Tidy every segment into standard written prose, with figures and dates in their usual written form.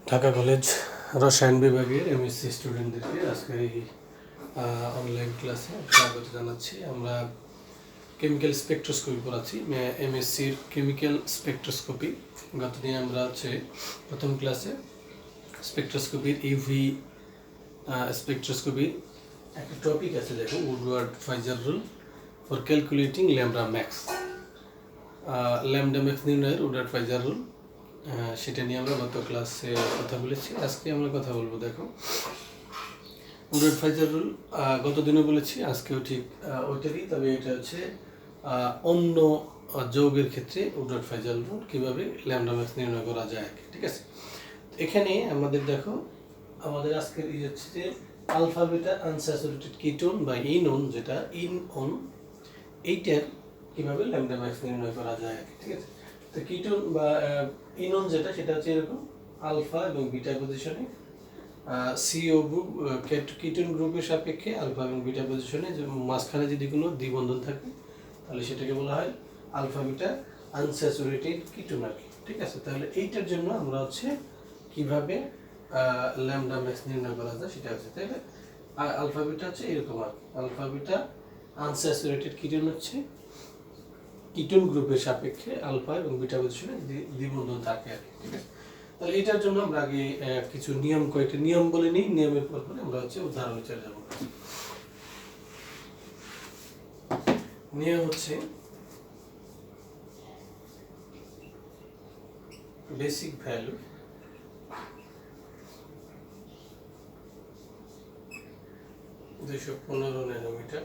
Dhaka college রসায়ন বিভাগের MSc স্টুডেন্টদেরকে আজকে এই অনলাইন ক্লাসে স্বাগত জানাচ্ছি। আমরা কেমিক্যাল স্পেকট্রোস্কোপি পড়াচ্ছি, এমএসসির কেমিক্যাল স্পেকট্রোস্কোপি। গতদিন আমরা প্রথম ক্লাসে স্পেকট্রোস্কোপির ইউভি স্পেকট্রোস্কোপির একটা টপিক আছে, দেখো, Woodward Pfizer rule for calculating lambda max. Lambda max নির্ণয়ের উডওয়ার্ড ফাইজার রুল, সেটা নিয়ে আমরা গত ক্লাসে কথা বলেছি। আজকে আমরা কথা বলবো, দেখো, উডওয়ার্ড ফাইজার রুল গত দিনও বলেছি, আজকেও ঠিক ওইটারই, তবে এটা হচ্ছে অন্য যৌগের ক্ষেত্রে উডওয়ার্ড ফাইজার রুল কীভাবে ল্যামডা ম্যাক্স নির্ণয় করা যায়, ঠিক আছে। এখানে আমাদের দেখো, আমাদের আজকের হচ্ছে যে আলফা বিটা আনস্যাচুরেটেড কিটোন বা ইনন, যেটা ইনন, এইটার কীভাবে ল্যামডা ম্যাক্স নির্ণয় করা যায়, ঠিক আছে। তো কিটোন বা ইনন যেটা, সেটা হচ্ছে এরকম আলফা এবং বিটা পজিশনে, সিও গ্রুপ কিটোন গ্রুপের সাপেক্ষে আলফা এবং বিটা পজিশনে মাঝখানে যদি কোনো দ্বিবন্ধন থাকে তাহলে সেটাকে বলা হয় আলফা বিটা আনস্যাচুরেটেড কিটোন আর কি, ঠিক আছে। তাহলে এইটার জন্য আমরা কিভাবে ল্যামডা ম্যাক্স নির্ণয় করা যায় সেটা হচ্ছে, তাহলে আলফা বিটা হচ্ছে এরকম আর কি। আলফা বিটা আনস্যাচুরেটেড কিটোন হচ্ছে কিটোন গ্রুপের সাপেক্ষে আলফা এবং বিটা পজিশনে দ্বিবন্ধন থাকে আর কি, ঠিক আছে। তাহলে এটার জন্য আমরা আগে কিছু কয়েকটা নিয়ম বলে নিই, নিয়মের পর আমরা উদাহরণে চলে যাব। নিয়ম হচ্ছে basic value nanometre.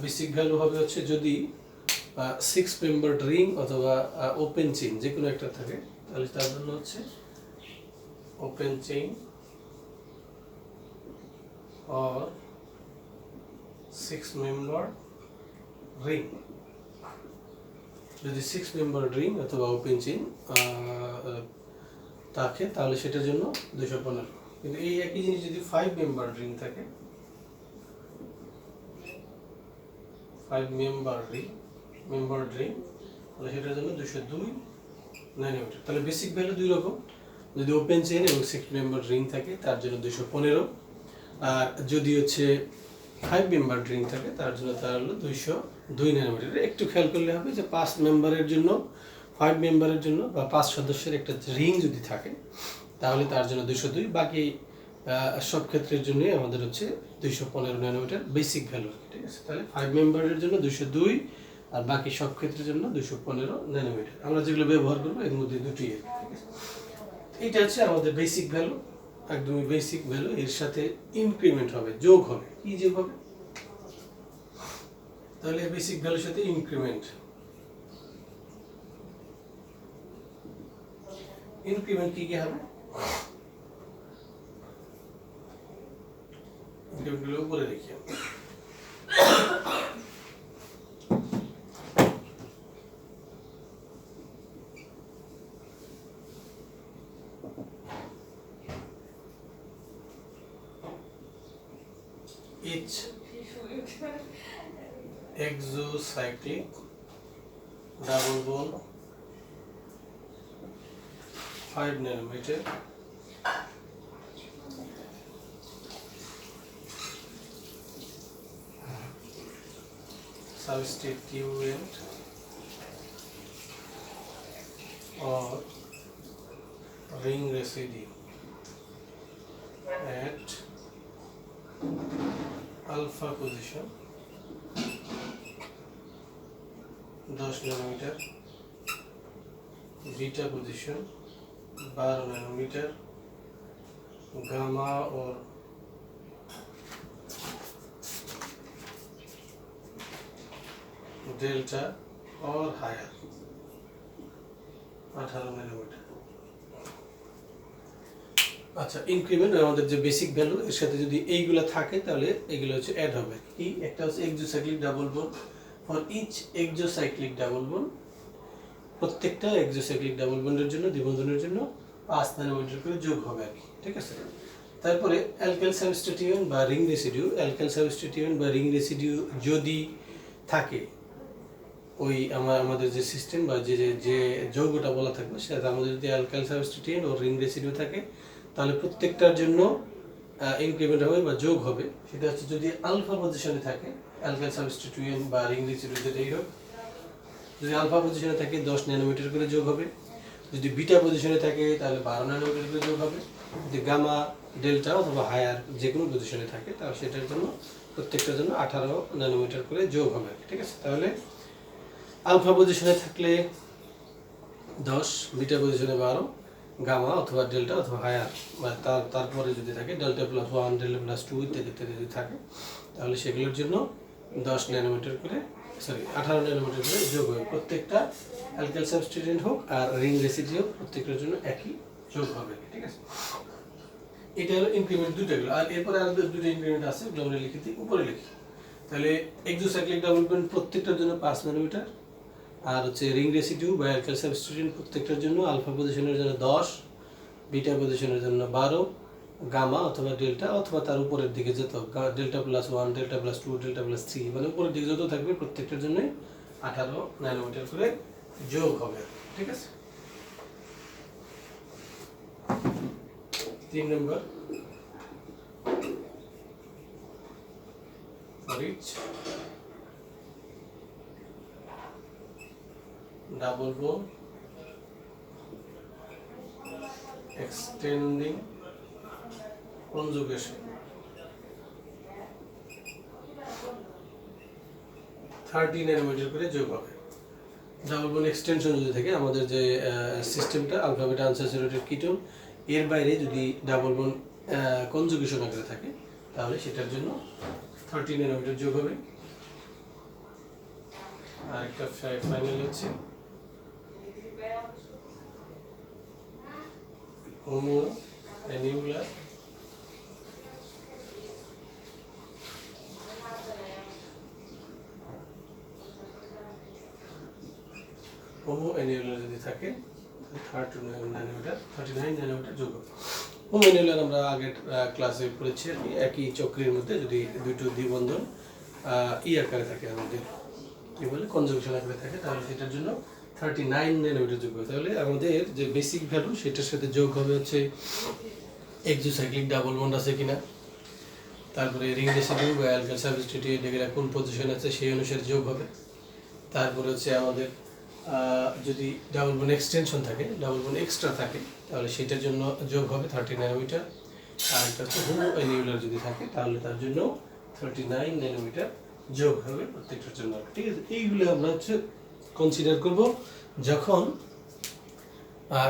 Basic value হবে হচ্ছে যদি 6 মেম্বার্ড রিং অথবা ওপেন চেইন যে কোনো একটা থাকে, তাহলে তার জন্য হচ্ছে open chain or 6 member ring. যদি 6 মেম্বার রিং অথবা ওপেন চেইন থাকে তাহলে সেটার জন্য 215। কিন্তু এই একই জিনিস যদি 5 মেম্বার রিং থাকে, 5 মেম্বার রিং তাহলে সেটার জন্য 202 ন্যানোমিটার। তাহলে বেসিক ভ্যালু দুই রকম, যদি ওপেন চেইন এবং 6 মেম্বার রিং থাকে তার জন্য 215, আর যদি হচ্ছে 5 মেম্বার রিং থাকে তার জন্য তার হলো 202 ন্যানোমিটার। একটু খেয়াল করলে হবে যে 5 মেম্বারের জন্য, 5 মেম্বারের জন্য বা 5 সদস্যের একটা রিং যদি থাকে তাহলে তার জন্য 202, বাকি সব ক্ষেত্রের জন্যই আমাদের হচ্ছে 215 ন্যানোমিটার বেসিক ভ্যালু, ঠিক আছে। তাহলে 5 মেম্বারের জন্য 202 আর বাকি সব ক্ষেত্রের জন্য 215 ন্যানোমিটার। আমরা যেগুলো ব্যবহার করবো এর মধ্যে দুটি, ঠিক আছে। এটা হচ্ছে আমাদের বেসিক ভ্যালু, একদমই বেসিক ভ্যালু। এর সাথে ইনক্রিমেন্ট হবে, যোগ হবে। কি যোগ হবে? তাহলে বেসিক ভ্যালুর সাথে ইনক্রিমেন্ট কি হবে? ইনক্রিমেন্টগুলো উপরে দেখি। each exocyclic double bond 5 nanometer substituent or ring residue at alpha position 10 nanometer, beta position 12 nanometer, gamma or delta or higher 18 nanometer। আচ্ছা, ইনক্রিমেন্ট আমাদের যে বেসিক ভ্যালু, এর সাথে যদি এইগুলো থাকে তাহলে এগুলো হচ্ছে অ্যাড হবে। কি? একটা হচ্ছে exocyclic double bond, for each exocyclic double bond, প্রত্যেকটা এক্সোসাইক্লিক ডাবল বন্ডের জন্য, দ্বিবন্ধনের জন্য 5 ন্যানোমিটার করে যোগ হবে আর কি, ঠিক আছে। তারপরে অ্যালকাইল সাবস্টিটিউয়েন্ট বা রিং রেসিডিউ, অ্যালকাইল সাবস্টিটিউয়েন্ট বা রিং রেসিডিউ যদি থাকে ওই আমাদের যে সিস্টেম বা যে যে যে যৌগটা বলা থাকবে সেটা আমাদের যদি অ্যালকাইল সাবস্টিটিউয়েন্ট ও রিং রেসিডিউ থাকে তাহলে প্রত্যেকটার জন্য ইনক্রিমেন্ট হবে বা যোগ হবে। সেটা হচ্ছে যদি আলফা পজিশনে থাকে অ্যালকাইল সাবস্টিটিউয়েন্ট বা রিং রেসিডিউ যেটাই হোক, যদি আলফা পজিশনে থাকে 10 ন্যানোমিটার করে যোগ হবে, যদি বিটা পজিশনে থাকে তাহলে 12 ন্যানোমিটার করে যোগ হবে, যদি গামা ডেল্টা অথবা হায়ার যে কোনো পজিশনে থাকে তাহলে সেটার জন্য প্রত্যেকটার জন্য 18 ন্যানোমিটার করে যোগ হবে। ঠিক আছে, তাহলে আলফা পজিশনে থাকলে 10, বিটা পজিশনে 12, গামা অথবা ডেল্টা অথবা হায়ার বা তারপরে যদি থাকে ডেল্টা প্লাস 1, ডেল্টা প্লাস 2 ইত্যাদি ইত্যাদি যদি থাকে তাহলে সেগুলোর জন্য 10 ন্যানোমিটার করে 18 ন্যানোমিটার করে যোগ হবে। প্রত্যেকটা অ্যালকাইল সাবস্টিটিউয়েন্ট হোক আর রিং রেসিডিউ হোক প্রত্যেকটার জন্য একই যোগ হবে। ঠিক আছে, এটা হলো ইনক্রিমেন্ট দুটো গেল। আর এরপরে আর দুটো ইনক্রিমেন্ট আছে, ওগুলো আমরা লিখে দিই, উপরে লিখি। তাহলে এক্সোসাইক্লিক ডাবল বন্ড প্রত্যেকটার জন্য 5 ন্যানোমিটার, আর হচ্ছে রিং রেসিডিউ বা অ্যালকাইল সাবস্টিটিউয়েন্ট প্রত্যেকটার জন্য আলফা পজিশনের জন্য 10, বিটা পজিশনের জন্য 12, গামা অথবা ডেল্টা অথবা তার উপরের দিকে যত delta plus 1, delta plus 2, delta plus 3 মানে উপরের দিকে যত থাকবে প্রত্যেকটার জন্য 18 ন্যানোমিটার করে যোগ হবে। ঠিক আছে, 3 number, for each double bond extending conjugation 30 nanometre করে যোগ হবে। ডাবল বন্ড এক্সটেনশন যদি থাকে আমাদের যে সিস্টেমটা আলফা বিটা আনস্যাচুরেটেড কিটোন, এর বাইরে যদি ডাবল বন্ড কনজুগেশন আকারে থাকে তাহলে সেটার জন্য 30 ন্যানোমিটার যোগ হবে। আর একটা ফাইনাল হচ্ছে হোমো অ্যানিউলার যদি থাকে 39 ন্যানোমিটার যোগ হবে। হোমো অ্যানিউলার আমরা আগের ক্লাসে পড়েছি আর কি, একই চক্রের মধ্যে যদি দুটো দ্বিবন্ধন আকারে থাকে আমাদের কি বলে কনজুগেশন আকারে থাকে তাহলে সেটার জন্য 39 ন্যানোমিটার যোগ হবে। তাহলে আমাদের যে বেসিক ভ্যালু সেটার সাথে যোগ হবে হচ্ছে এক্সোসাইক্লিক ডাবল বন্ড আছে কিনা, তারপরে রিং রেসিডিউ বা অ্যালকাইল সাবস্টিটিউয়েন্ট এগুলা কোন পজিশন আছে সেই অনুসারে যোগ হবে। তারপরে হচ্ছে আমাদের যদি ডাবল বন্ড এক্সটেনশন থাকে, ডাবল বন্ড এক্সট্রা থাকে তাহলে সেটার জন্য যোগ হবে 30 ন্যানোমিটার। আর একটা হচ্ছে হোমো অ্যানিউলার যদি থাকে তাহলে তার জন্য 39 ন্যানোমিটার যোগ হবে প্রত্যেকটার জন্য। ঠিক আছে, এইগুলো আমরা হচ্ছে কনসিডার করব যখন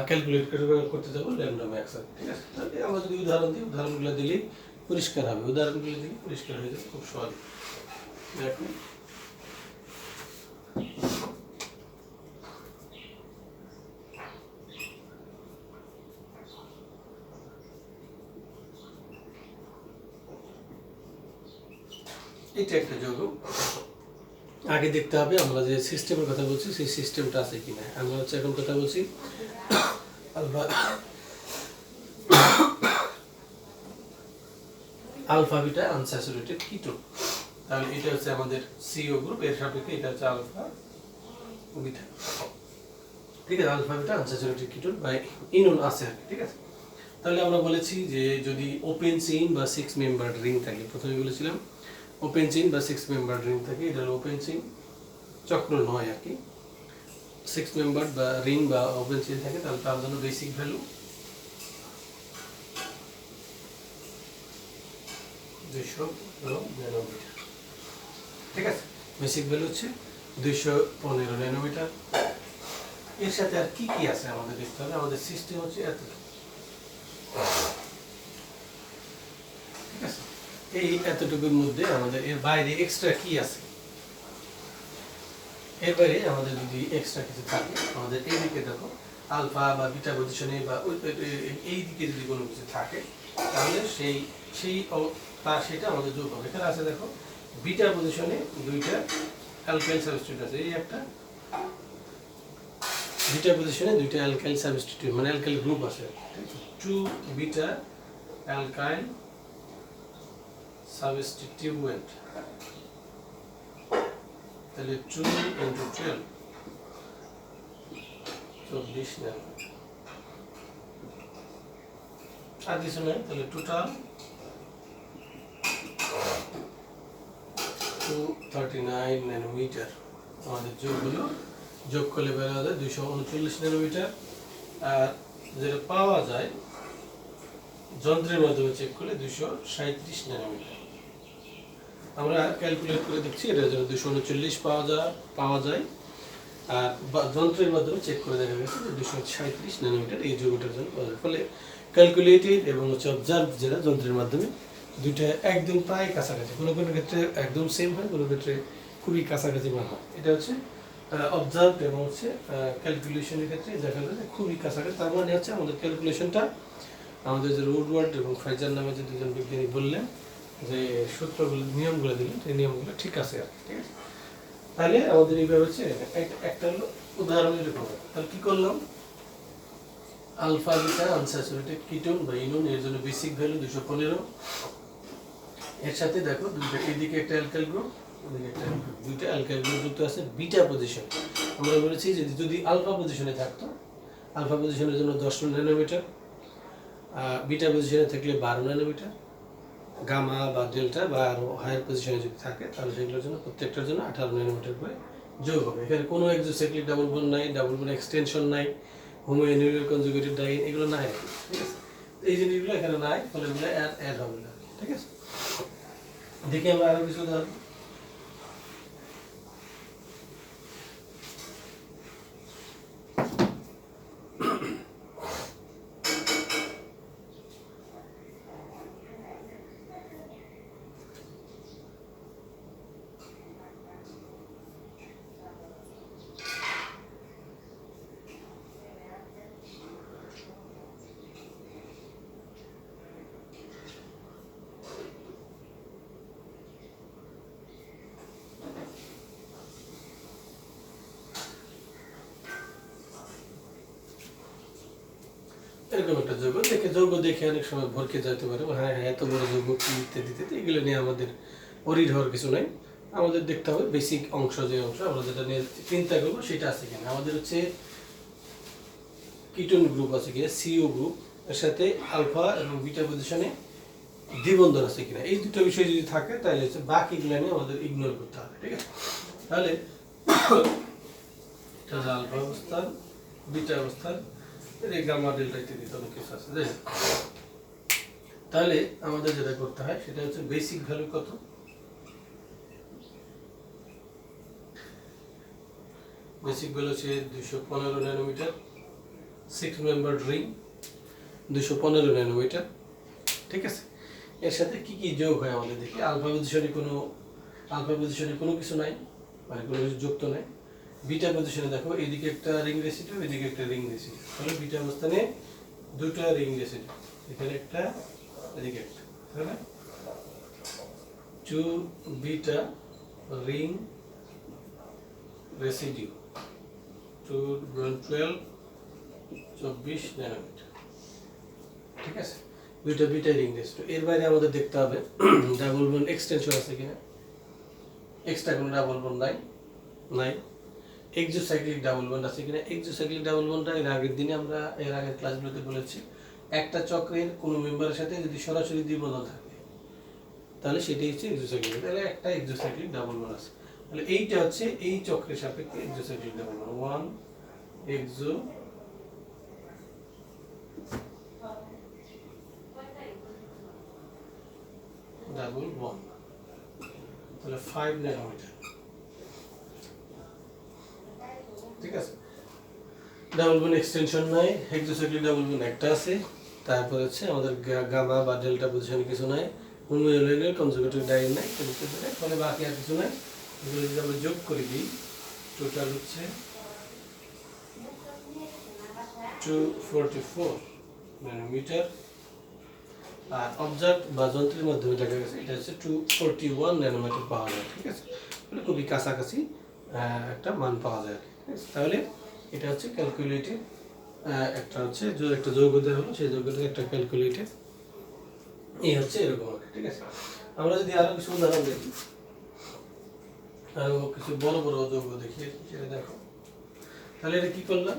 ক্যালকুলেট করতে যাবো ল্যামডা ম্যাক্স। ঠিক আছে, তাহলে আমরা যদি উদাহরণ দিই, উদাহরণগুলো দিলেই পরিষ্কার হবে, উদাহরণগুলো দিলেই পরিষ্কার হয়ে যাবে খুব সহজ। দেখুন এটা একটা যৌগ, আগে দেখতে হবে আমরা যে সিস্টেমের কথা বলছি সেই সিস্টেমটা আছে কিনা। আমরা হচ্ছে এখন কথা বলছি আলফা বিটা আনস্যাচুরেটেড কিটোন। তাহলে এটা হচ্ছে আমাদের সিও গ্রুপ, এর সাপেক্ষে এটা হচ্ছে আলফা বিটা। ঠিক আছে, আলফা বিটা আনস্যাচুরেটেড কিটোন বা ইনন আছে। ঠিক আছে, তাহলে আমরা বলেছি যে যদি ওপেন চেইন বা 6 মেম্বার রিং থাকে, প্রথমে বলেছিলাম ওপেন চেইন বা 6 মেম্বার রিং থাকে, এটা হলো ওপেন চেইন, চক্র নয় আর কি। 6 মেম্বার বা রিং বা ওপেন চেইন থাকে তাহলে তার জন্য বেসিক ভ্যালু 215 ন্যানোমিটার। ঠিক আছে, বেসিক ভ্যালু হচ্ছে 215 ন্যানোমিটার। এর সাথে আর কি কি আছে আমাদের দেখতে হবে। আমাদের সিস্টেম হচ্ছে এত, ঠিক আছে, এই এতটুকুর মধ্যে আমাদের এর বাইরে এক্সট্রা কি আছে, এর বাইরে আমাদের যদি এক্সট্রা কিছু থাকে আমাদের এইদিকে দেখো আলফা বা বিটা পজিশনে বা এই দিকে যদি কোনো কিছু থাকে তাহলে সেটা আমাদের যোগ হবে। এখানে আছে দেখো বিটা পজিশনে দুইটা অ্যালকাইল সাবস্টিটিউট আছে, এই একটা বিটা পজিশনে দুইটা অ্যালকাইল সাবস্টিটিউট মানে অ্যালকাইল গ্রুপ আছে, 2 বিটা অ্যালকাইল সাবস্টিটিউয়েন্ট। তাহলে 2 ইন্টু 12 24 ন্যানোমিটার। আর কিছু নেই, তাহলে টোটাল 239 ন্যানোমিটার আমাদের যোগ করলে বের হয়ে যায় 239 ন্যানোমিটার। আর যেটা পাওয়া যায় যন্ত্রের মাধ্যমে চেক করলে 237 ন্যানোমিটার। আমরা ক্যালকুলেট করে দেখছি এটার জন্য 239 পাওয়া যায় আর যন্ত্রের মাধ্যমে চেক করে দেখা গেছে যে 237 ন্যানোমিটার এই যৌগটার জন্য পাওয়া যায়। ফলে ক্যালকুলেটেড এবং অবজার্ভ যেটা যন্ত্রের মাধ্যমে দুইটা একদম প্রায় কাছাকাছি, কোনো কোনো ক্ষেত্রে একদম সেম হয়, কোনো ক্ষেত্রে খুবই কাছাকাছি মান হয়। এটা হচ্ছে অবজার্ভ এবং হচ্ছে ক্যালকুলেশনের ক্ষেত্রে দেখা যায় যে খুবই কাছাকাছি। তার মানে হচ্ছে আমাদের ক্যালকুলেশনটা আমাদের যে উডওয়ার্ড এবং ফ্রাইজার নামে যে দুজন বিজ্ঞানী বললেন যে সূত্রগুলো নিয়মগুলো দিলেন সেই নিয়মগুলো ঠিক আছে আর ঠিক আছে। তাহলে আমাদের এইভাবে হচ্ছে একটা হলো উদাহরণ এরকম। তাহলে কি করলাম, আলফা বিটা আনস্যাচুরেটেড কিটোন বা ইনোন এর জন্য বেসিক ভ্যালু 215। এর সাথে দেখো দুইটা, এদিকে একটা অ্যালকাইল গ্রুপ ওদিকে একটা দুইটা অ্যালকাইল গ্রুপ যুক্ত আছে বিটা পজিশন। আমরা বলেছি যে যদি আলফা পজিশনে থাকতো, আলফা পজিশনের জন্য 10 ন্যানোমিটার, বিটা পজিশনে থাকলে 12 ন্যানোমিটার, গামা বা ডেল্টা বা আরো হায়ার পজিশনে যদি থাকে তাহলে সেগুলোর জন্য প্রত্যেকটার জন্য 18 ন্যানোমিটার করে যোগ হবে। এখানে কোনো এক্সোসাইক্লিক ডাবল বন্ড নাই, ডাবল বন্ড এক্সটেনশন নাই, হোমোনিউক্লিক কনজুগেটেড ডাইন এগুলো নাই, ঠিক আছে। এই জিনিসগুলো এখানে নাই, ফলে এগুলো অ্যাড হবে না, ঠিক আছে। দেখি আমরা আরো কিছু উদাহরণ। এরকম একটা যৌগ দেখে অনেক সময় ভরকে যেতে পারে, হ্যাঁ হ্যাঁ এত বড় যৌগ কি ইত্যাদি ইত্যাদি, এগুলো নিয়ে আমাদের অরিড হওয়ার কিছু নাই। আমাদের দেখতে হবে বেসিক অংশ, যে অংশ আমরা যেটা নিয়ে চিন্তা করবো সেটা আছে কিনা। আমাদের হচ্ছে কিটোন গ্রুপ আছে কিনা, সিও গ্রুপ, এর সাথে আলফা এবং বিটা পজিশনে দ্বিবন্ধন আছে কিনা। এই দুটো বিষয় যদি থাকে তাহলে হচ্ছে বাকিগুলো নিয়ে আমাদের ইগনোর করতে হবে, ঠিক আছে। তাহলে এটা হচ্ছে আলফা অবস্থান, বিটা অবস্থান, গামা ডেল্টা ইত্যাদি অনেক কিছু আছে। তাহলে আমাদের যেটা করতে হয় সেটা হচ্ছে বেসিক ভ্যালু কত, বেসিক ভ্যালু হচ্ছে 215 ন্যানোমিটার, 6 মেম্বার রিং 215 ন্যানোমিটার, ঠিক আছে। এর সাথে কি কি যোগ হয় আমাদের দেখি। আলফা পজিশনে কোনো কিছু নাই, মানে কোনো কিছু যুক্ত নাই। বিটা পজিশনে দেখো এদিকে একটা রিং রেসিডিউ, এদিকে একটা রিং রেসিডিউ, তাহলে বিটা অবস্থানে দুটো রিং রেসিডিউ, এখানে একটা এদিকে একটা, তাহলে 2 বিটা রিং রেসিডিউ 24 ন্যানোমিটার, ঠিক আছে। দুইটা বিটা রিং রেসিডিউ। এর বাইরে আমাদের দেখতে হবে ডাবল বন্ড এক্সটেনশন আছে কিনা, এক্সট্রা কোনো ডাবল বন্ড নাই। এক্সোসাইক্লিক ডাবল বন্ড আছে কিনা। এক্সোসাইক্লিক ডাবল বন্ডটা এর আগের ক্লাসগুলোতে বলেছি, একটা চক্রের কোনো মেম্বারের সাথে যদি সরাসরি দ্বিবন্ধন থাকে তাহলে সেটাই হচ্ছে এক্সোসাইক্লিক। তাহলে একটা এক্সোসাইক্লিক ডাবল বন্ড আছে, তাহলে এইটা হচ্ছে এই চক্রের সাপেক্ষে exocyclic double bond, 1 exo double bond, তাহলে 5 ন্যানোমিটার, ঠিক আছে। ডাবল বন্ড এক্সটেনশন নাই, হেক্সোসাইক্লিক ডাবল বন্ড একটা আছে। তারপর হচ্ছে আমাদের গামা বা ডেল্টা পজিশনে কিছু নাই, হোমোনিউক্লিক কনজুগেটেড ডাইন নাই, ফলে বাকি আর কিছু নাই। এগুলো যদি আমরা যোগ করে দিই টোটাল হচ্ছে 244 ন্যানোমিটার। আর অবজার্ভ বা যন্ত্রের মাধ্যমে দেখা গেছে এটা হচ্ছে 241 ন্যানোমিটার পাওয়া যায়, ঠিক আছে। মানে খুবই কাছাকাছি একটা মান পাওয়া যায়, ঠিক আছে। তাহলে এটা হচ্ছে ক্যালকুলেটেড, একটা হচ্ছে একটা যৌগ দেওয়া হলো, সেই যৌগটা একটা ক্যালকুলেটেড, এই হচ্ছে এরকম, ঠিক আছে। আমরা যদি আরো কিছু উদাহরণ দেখি, আরও কিছু বড় বড় যৌগ দেখি, সেটা দেখো। তাহলে এটা কি করলাম,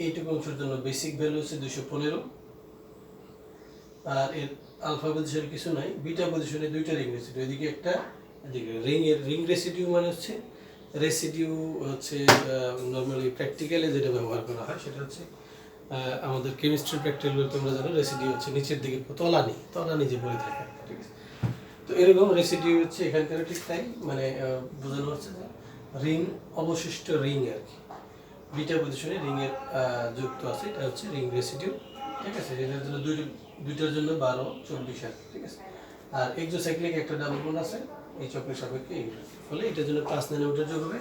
এইটুকু অংশের জন্য বেসিক ভ্যালু হচ্ছে 215, আর এর আলফা পজিশনে কিছু নাই, বিটা পজিশনে দুইটা রিং রেসিডিউ, এদিকে একটা এদিকে। রিং রেসিডিউ মানে হচ্ছে রেসিডিউ হচ্ছে নর্মালি প্র্যাকটিক্যালে যেটা ব্যবহার করা হয় সেটা হচ্ছে আমাদের কেমিস্ট্রি প্র্যাকটিক্যাল তোমরা জানো রেসিডিউ হচ্ছে নিচের দিকে তলানি যে পড়ে থাকে, ঠিক আছে। তো এরকম রেসিডিউ হচ্ছে এখানকার ঠিক তাই, মানে বোঝানো হচ্ছে যে রিং, অবশিষ্ট রিং আর কি, বিটা পজিশনে রিং এর যুক্ত আছে, এটা হচ্ছে রিং রেসিডিউ, ঠিক আছে। এটার জন্য দুইটার জন্য 12, 24 আর ঠিক আছে। আর এক্সোসাইক্লিক একটা ডাবল বন্ড আছে এই চক্রের সাপেক্ষে, ফলে এটার জন্য 5 ন্যানোমিটার যোগ হবে,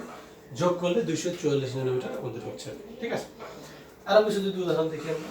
যোগ করলে 244 ন্যানোমিটার আমাদের হচ্ছে, ঠিক আছে। আরো কিছু যদি উদাহরণ দেখি আমরা,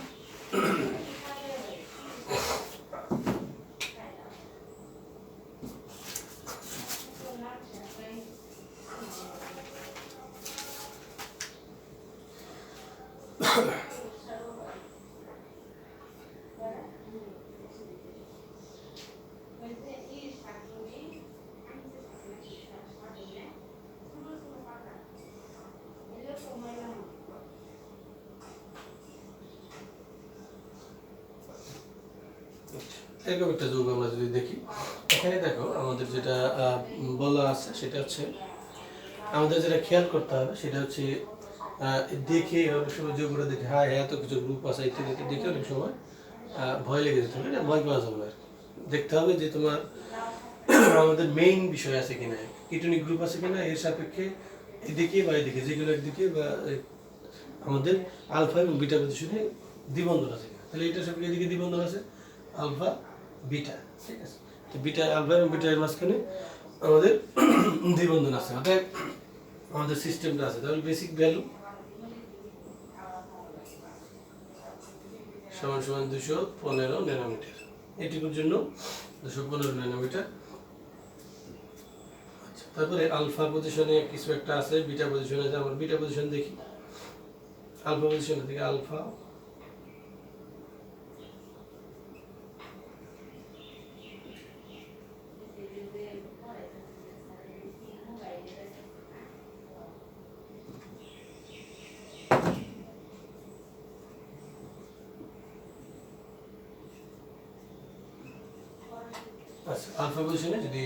এরকম একটা যৌগ আমরা যদি দেখি, এখানে দেখো আমাদের যেটা বলা আছে সেটা হচ্ছে, আমাদের যেটা খেয়াল করতে হবে সেটা হচ্ছে দেখে অনেক সময় যৌগটা দেখে হ্যাঁ এত কিছু গ্রুপ আছে ইত্যাদি দেখে অনেক সময় ভয় লেগে যেতে হবে, এটা ভয় পাওয়া যাবে আর দেখতে হবে যে তোমার আমাদের মেইন বিষয় আছে কিনা, কিটোনিক গ্রুপ আছে কিনা, এর সাপেক্ষে এদিকে বা এদিকে যে কোনো একদিকে, বা আমাদের আলফা এবং বিটা পজিশনে দ্বিবন্ধন আছে, তাহলে এটার সাপেক্ষে এদিকে দ্বিবন্ধন আছে আলফা বিটা, ঠিক আছে। তো বিটা, আলফা এবং বিটা এর মাঝখানে আমাদের দ্বিবন্ধন আছে, অর্থাৎ আমাদের সিস্টেমটা আছে। তাহলে বেসিক ভ্যালু সমান সমান 215 ন্যানোমিটার, এটুকুর জন্য 215 ন্যানোমিটার। আচ্ছা, তারপরে আলফা পজিশনে কিছু একটা আছে, বিটা পজিশনে আছে, আমরা বিটা পজিশন দেখি। আলফা পজিশনের দিকে আলফা, আলফা পজিশনে যদি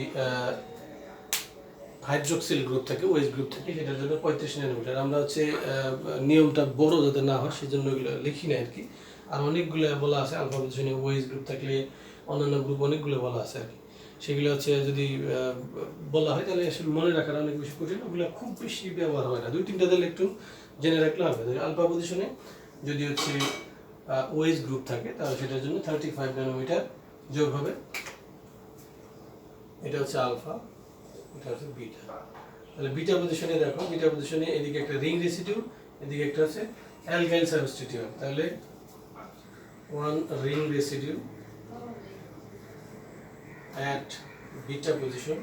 হাইড্রোক্সিল গ্রুপ থাকে, ওএইচ গ্রুপ থাকে, সেটার জন্য 35 ন্যানোমিটার। আমরা হচ্ছে নিয়মটা বড় যাতে না হয় সেজন্য এগুলো লিখি না আর কি। আর অনেকগুলো বলা আছে আলফা পজিশনে ওএইচ গ্রুপ থাকলে অন্যান্য গ্রুপ অনেকগুলো বলা আছে আর কি, সেগুলো হচ্ছে যদি বলা হয় তাহলে আসলে মনে রাখার অনেক বেশি কঠিন, ওগুলো খুব বেশি ব্যবহার হয় না, 2-3টা তাহলে একটু জেনে রাখলে হবে। আলফা পজিশনে যদি হচ্ছে ওএইচ গ্রুপ থাকে তাহলে সেটার জন্য 35 ন্যানোমিটার যোগ হবে, এটা হচ্ছে আলফা, এটা হচ্ছে বিটা। তাহলে বিটা পজিশনে দেখো, বিটা পজিশনে এদিকে একটা রিং রেসিডিউ, এদিকে একটা আছে অ্যালকাইল সাবস্টিটিউয়েন্ট, তাহলে 1 ring residue at beta position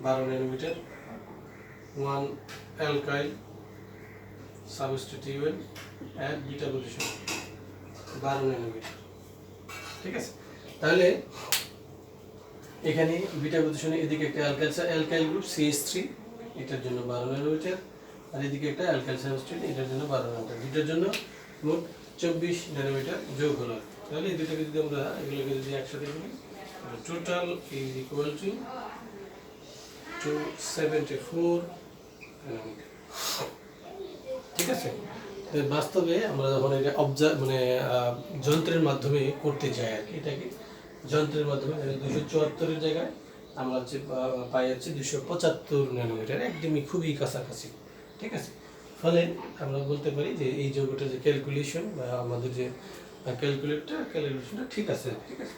12 nanometre, 1 alkyl substituent at beta position 12 nanometre, ঠিক আছে। তাহলে এখানে বিটা পজিশনে এদিকে একটা অ্যালকাইল গ্রুপ CH3, এটার জন্য 12 ন্যানোমিটার, আর এদিকে একটা অ্যালকাইল সাবস্টিটিউয়েন্ট, এটার জন্য 12 ন্যানোমিটার, দুটোর জন্য মোট 24 ন্যানোমিটার যোগ হলো। তাহলে এই দুটোকে যদি আমরা এগুলোকে যদি একসাথে করি, total is equal to 274 nanometre, ঠিক আছে। বাস্তবে আমরা যখন এটা মানে যন্ত্রের মাধ্যমে করতে যাই আর কি, এটাকে যন্ত্রের মাধ্যমে 274-এর জায়গায় আমরা হচ্ছে পাই হচ্ছে 275 ন্যানোমিটার, একদমই খুবই কাছাকাছি, ঠিক আছে। ফলে আমরা বলতে পারি যে এই যৌগটা যে ক্যালকুলেশন বা আমাদের যে ক্যালকুলেশনটা ঠিক আছে, ঠিক আছে।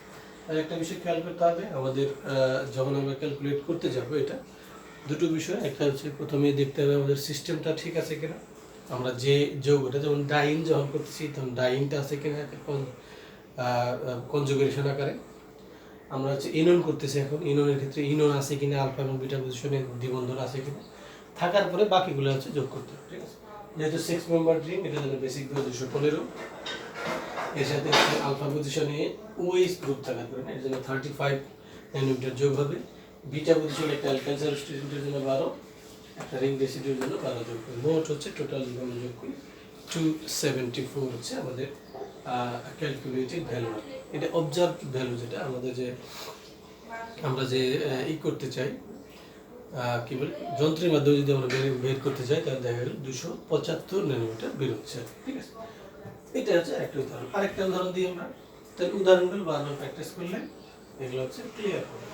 আর একটা বিষয় খেয়াল করতে হবে, আমাদের যখন আমরা ক্যালকুলেট করতে যাব এটা দুটো বিষয়, একটা হচ্ছে প্রথমে দেখতে হবে আমাদের সিস্টেমটা ঠিক আছে কিনা, আমরা যে যৌগটা যেমন ডাইন যখন করতেছি তখন ডাইনটা আছে কিনা কনজুগেশন আকারে, আমরা হচ্ছে ইনন করতেছি এখন, ইননের ক্ষেত্রে ইনন আছে কিনা, আলফা এবং বিটা পজিশনে দ্বিবন্ধন আছে কিনা, থাকার পরে বাকিগুলো হচ্ছে যোগ করতে হবে, ঠিক আছে। যেহেতু 6 মেম্বার রিং, এটা জন্য বেসিক ভ্যালু 215, এর সাথে আলফা পজিশনে ওএইচ গ্রুপ থাকার কারণে এর জন্য 35 ন্যানোমিটার যোগ হবে, বিটা পজিশন একটা অ্যালকাইল সাবস্টিটিউটের জন্য 12, একটা রিং রেসিডিউর জন্য 12 যোগ করি, মোট হচ্ছে টোটাল যদি আমরা যোগ করি 274 হচ্ছে আমাদের ক্যালকুলেটেড ভ্যালু। এটা অবজার্ভ ভ্যালু, যেটা আমাদের যে আমরা যে করতে চাই, কি বলে, যন্ত্রের মাধ্যমে যদি আমরা বের করতে চাই, তাহলে দেখা গেল 275 ন্যানোমিটার বের হচ্ছে। ঠিক আছে, এটা হচ্ছে একটা উদাহরণ। আরেকটা উদাহরণ দিই আমরা, তাহলে উদাহরণগুলো বারবার প্র্যাকটিস করলে এগুলো হচ্ছে ক্লিয়ার হবে।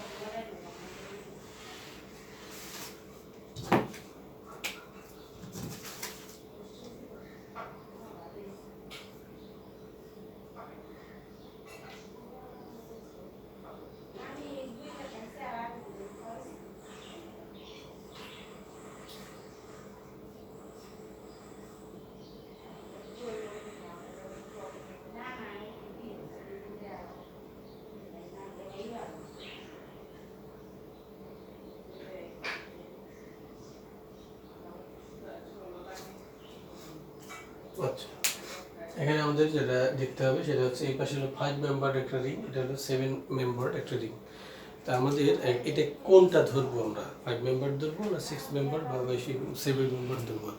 আচ্ছা, এখানে আমাদের যেটা দেখতে হবে সেটা হচ্ছে এই পাশে হলো 5 মেম্বার একটা রিং, এটা হলো 7 মেম্বার একটা রিং। তা আমাদের এটা কোনটা ধরবো আমরা, 5 মেম্বার ধরবো না 6 মেম্বার বা 7 মেম্বার ধরবো?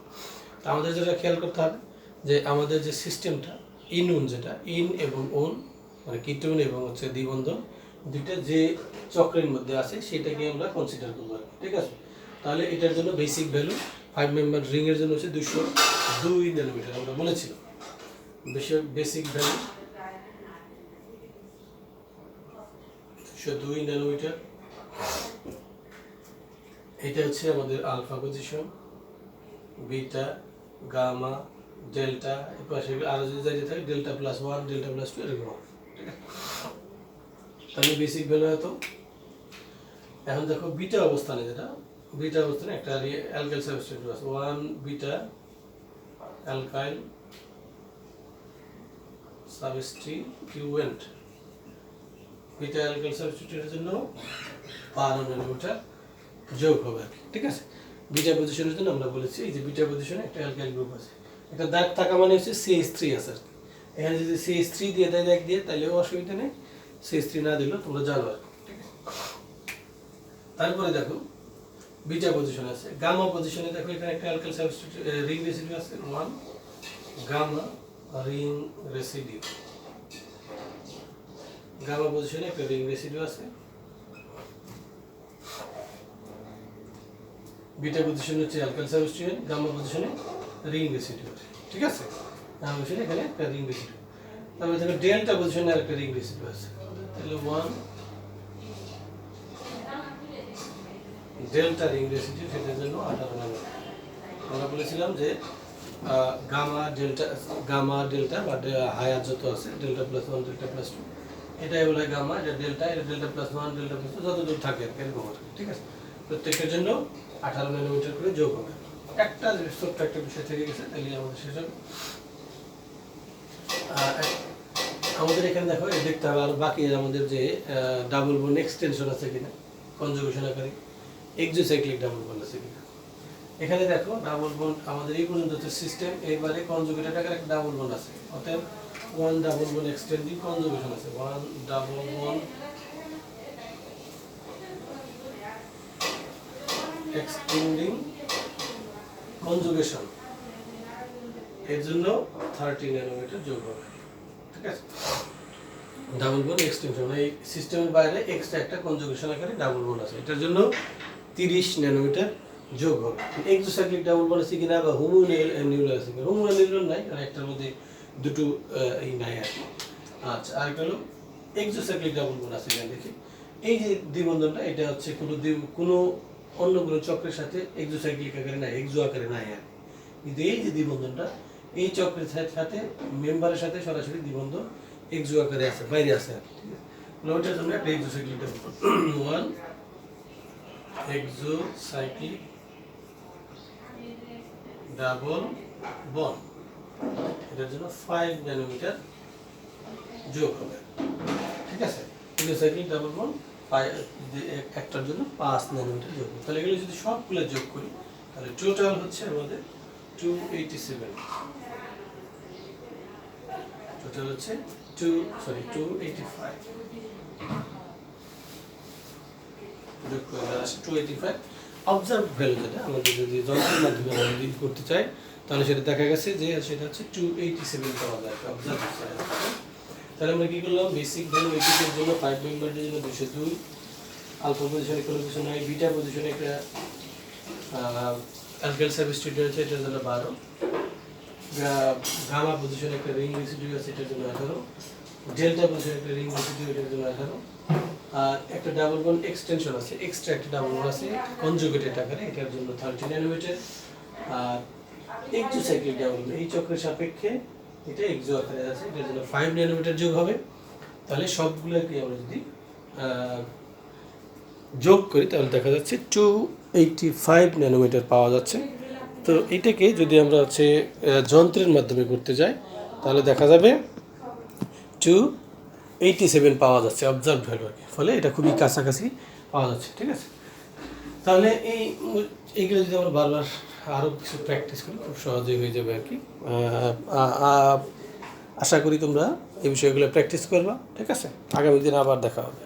তা আমাদের যেটা খেয়াল করতে হবে যে আমাদের যে সিস্টেমটা ইন উন, যেটা ইন এবং ওন মানে কিটোন এবং হচ্ছে দ্বিবন্ধন দুইটা যে চক্রের মধ্যে আছে সেটাকে আমরা কনসিডার করবো। ঠিক আছে, তাহলে এটার জন্য বেসিক ভ্যালু 5 মেম্বার রিং এর জন্য হচ্ছে 202 ন্যানোমিটার আমরা বলেছিলাম। Basic value 202 nanometre. এটা হচ্ছে আমাদের alpha position, beta, gamma, delta, এই পাশে আরো যদি যাইতে থাকে ডেল্টা প্লাস 1, ডেল্টা প্লাস 2 এরকম। ঠিক আছে, তাহলে বেসিক ভ্যালু হতো। এখন দেখো বিটা অবস্থানে, যেটা বিটা অবস্থানে একটা অ্যালকাইল সাবস্টিটিউট আছে, 1 beta alkyl substituent. Beta alkyl সাবস্টিটিউটের জন্য 12 ন্যানোমিটার যোগ হবে। ঠিক আছে, বিটা পজিশনের জন্য আমরা বলেছি এই যে বিটা পজিশনে একটা অ্যালকাইল গ্রুপ আছে, একটা দাগ থাকা মানে হচ্ছে CH3 আছে। এখানে যদি CH3 দিয়ে দেয় দাগ দিয়ে, তাহলেও অসুবিধা নেই, CH3 না দিলেও তোমরা জানো আর। ঠিক আছে, তারপরে দেখো বিটা পজিশনে আছে, গামা পজিশনে দেখো এখানে একটা অ্যালকাইল সাবস্টিটিউট রিং রেসিডিউ আছে, 1 গামা রিং রেসিডিউ। গামা পজিশনে একটা রিং রেসিডিউ আছে। বিটা পজিশনে হচ্ছে অ্যালকাইল সাবস্টিটিউয়েন্ট, গামা পজিশনে রিং রেসিডিউ। ঠিক আছে, গামা পজিশনে এখানে একটা রিং রেসিডিউ। তারপরে দেখো ডেল্টা পজিশনে আরেকটা রিং রেসিডিউ আছে, তাহলে 1 ডেল্টা রিং রেসিডিউ, সেটার জন্য 18 ন্যানোমিটার। আমরা বলেছিলাম যে গামা ডেল্টা বা হায়ার যত আছে, ডেল্টা প্লাস 1, ডেল্টা প্লাস 2, এটাই বলে গামা, এটা ডেল্টা, এটা ডেল্টা প্লাস 1, ডেল্টা প্লাস 2 যতদূর থাকে আর কি, এরকম আর কি। ঠিক আছে, প্রত্যেকটার জন্য 18 ন্যানোমিটার করে যোগ হবে। একটা ছোট্ট একটা বিষয় থেকে গেছে, তাহলে আমাদের শেষ হবে। আমাদের এখানে দেখো দেখতে হবে আর বাকি আমাদের যে ডাবল বন্ড এক্সটেনশন আছে কিনা, কনজুগেশন আকারে এক্সোসাইক্লিক ডাবল বন্ড আছে কিনা। এখানে দেখো ডাবল বন্ড আমাদের এই পর্যন্ত হচ্ছে সিস্টেম, এবারে কনজুগেটেড আকারে একটা ডাবল বন্ড আছে, অতএব 1 ডাবল বন্ড এক্সটেন্ডিং কনজুগেশন আছে, 1 ডাবল বন্ড এক্সটেন্ডিং কনজুগেশন, এর জন্য 30 ন্যানোমিটার যোগ হবে। ঠিক আছে, ডাবল বন্ড এক্সটেনশন, এই সিস্টেমের বাইরে এক্সট্রা একটা কনজুগেশন আকারে ডাবল বন্ড আছে, এটার জন্য 30 ন্যানোমিটার যোগ হবে। এক্সোসাইক্লিক ডাবল বন্ড আছে কিনা বা হোমোনিউক্লিয়ার আছে কিনা, হোমোনিউক্লিয়ার নাই, আর একটার মধ্যে দুটো এই নাই আর কি। আচ্ছা, আরেকটা হলো এক্সোসাইক্লিক ডাবল বন্ড আছে কিনা দেখি। এই যে দ্বিবন্ধনটা, এটা হচ্ছে কোনো অন্য কোনো চক্রের সাথে এক্সোসাইক্লিক আকারে নাই, এক্সো আকারে নাই আর কি। কিন্তু এই যে দ্বিবন্ধনটা, এই চক্রের সাথে মেম্বারের সাথে সরাসরি দ্বিবন্ধন এক্সো আকারে আছে, বাইরে আছে আর কি। ঠিক আছে, ওটার জন্য একটা এক্সোসাইক্লিক ডাবল বন্ড, 1 এক্সোসাইক্লিক ডাবল বন্ড, এটার জন্য 5 ন্যানোমিটার যোগ হবে। ঠিক আছে, এক্সোসাইক্লিক ডাবল বন্ড একটার জন্য 5 ন্যানোমিটার যোগ হবে। তাহলে এগুলো যদি সবগুলো যোগ করি, তাহলে টোটাল হচ্ছে আমাদের 287, টোটাল হচ্ছে 285 যোগ করে আসে 285 অবজার্ভ ভ্যালু, যেটা আমাদের যদি যন্ত্রের মাধ্যমে আমরা রিড করতে চাই তাহলে সেটা দেখা গেছে যে সেটা হচ্ছে 287 পাওয়া যায় অবজার্ভ। তাহলে আমরা কি করলাম, বেসিক ভ্যালু এর জন্য 5 মেম্বারের জন্য 202, আলফা পজিশনে কোনো কিছু নাই, বিটা পজিশনে একটা অ্যালকাইল সাবস্টিটিউট আছে এটার জন্য 12, গামা পজিশনে একটা রিং রেসিডিউ আছে এটার জন্য 18, ডেল্টা পজিশনে একটা রিং রেসিডিউ এটার জন্য 18, আর একটা ডাবল বন্ড এক্সটেনশন আছে, এক্সট্রা একটা ডাবল বন্ড আছে কনজুগেটেড আকারে এটার জন্য 30 ন্যানোমিটার। আর এক্সোসাইক্লিক ডাবল বন্ড এই চক্রের সাপেক্ষে এটা এক্সো আকারে আছে এটার জন্য 5 ন্যানোমিটার যোগ হবে। তাহলে সবগুলোকে আমরা যদি যোগ করি তাহলে দেখা যাচ্ছে 285 ন্যানোমিটার পাওয়া যাচ্ছে। তো এইটাকে যদি আমরা হচ্ছে যন্ত্রের মাধ্যমে করতে যাই তাহলে দেখা যাবে 287 পাওয়া যাচ্ছে অবজার্ভ ভ্যালু আর কি। ফলে এটা খুবই কাছাকাছি পাওয়া যাচ্ছে, ঠিক আছে। তাহলে এইগুলো যদি আমরা বারবার আরও কিছু প্র্যাকটিস করি খুব সহজেই হয়ে যাবে আর কি। আশা করি তোমরা এই বিষয়গুলো প্র্যাকটিস করবা, ঠিক আছে। আগামী দিন আবার দেখা হবে।